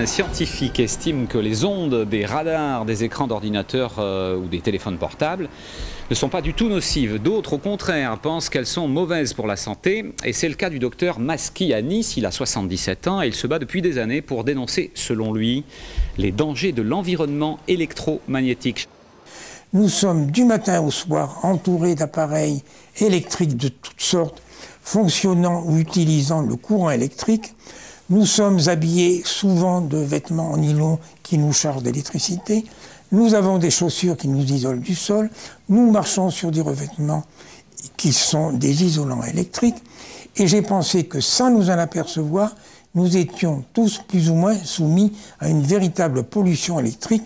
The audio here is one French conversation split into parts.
Un scientifique estime que les ondes des radars, des écrans d'ordinateur ou des téléphones portables ne sont pas du tout nocives. D'autres, au contraire, pensent qu'elles sont mauvaises pour la santé. Et c'est le cas du docteur Maski à Nice. Il a 77 ans et il se bat depuis des années pour dénoncer, selon lui, les dangers de l'environnement électromagnétique. Nous sommes du matin au soir entourés d'appareils électriques de toutes sortes, fonctionnant ou utilisant le courant électrique. Nous sommes habillés souvent de vêtements en nylon qui nous chargent d'électricité. Nous avons des chaussures qui nous isolent du sol. Nous marchons sur des revêtements qui sont des isolants électriques. Et j'ai pensé que sans nous en apercevoir, nous étions tous plus ou moins soumis à une véritable pollution électrique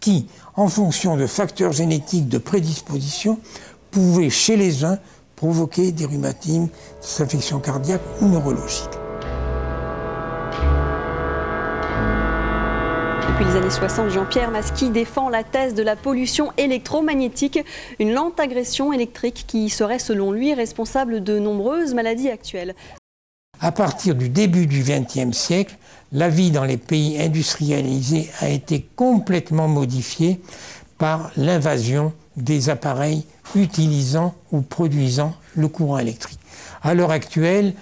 qui, en fonction de facteurs génétiques de prédisposition, pouvait chez les uns provoquer des rhumatismes, des affections cardiaques ou neurologiques. Depuis les années 60, Jean-Pierre Maski défend la thèse de la pollution électromagnétique, une lente agression électrique qui serait selon lui responsable de nombreuses maladies actuelles. À partir du début du XXe siècle, la vie dans les pays industrialisés a été complètement modifiée par l'invasion des appareils utilisant ou produisant le courant électrique. À l'heure actuelle,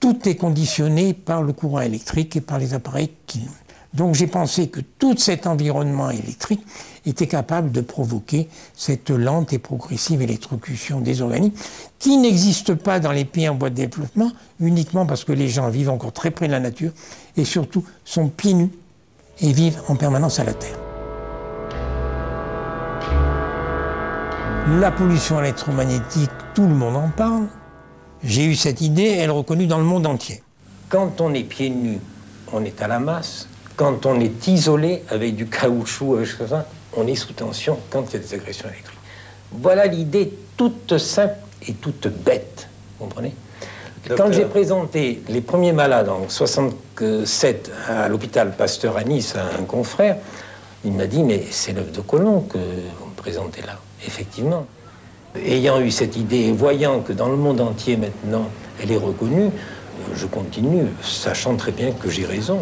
tout est conditionné par le courant électrique et par les appareils qui... Donc j'ai pensé que tout cet environnement électrique était capable de provoquer cette lente et progressive électrocution des organismes qui n'existe pas dans les pays en voie de développement uniquement parce que les gens vivent encore très près de la nature et surtout sont pieds nus et vivent en permanence à la terre. La pollution électromagnétique, tout le monde en parle. J'ai eu cette idée, elle est reconnue dans le monde entier. Quand on est pieds nus, on est à la masse. Quand on est isolé avec du caoutchouc, on est sous tension quand il y a des agressions électriques. Voilà l'idée toute simple et toute bête, vous comprenez? Quand j'ai présenté les premiers malades en 1967 à l'hôpital Pasteur à Nice à un confrère, il m'a dit « mais c'est l'œuf de Colomb que vous me présentez là ». Effectivement. Ayant eu cette idée et voyant que dans le monde entier maintenant elle est reconnue, je continue, sachant très bien que j'ai raison.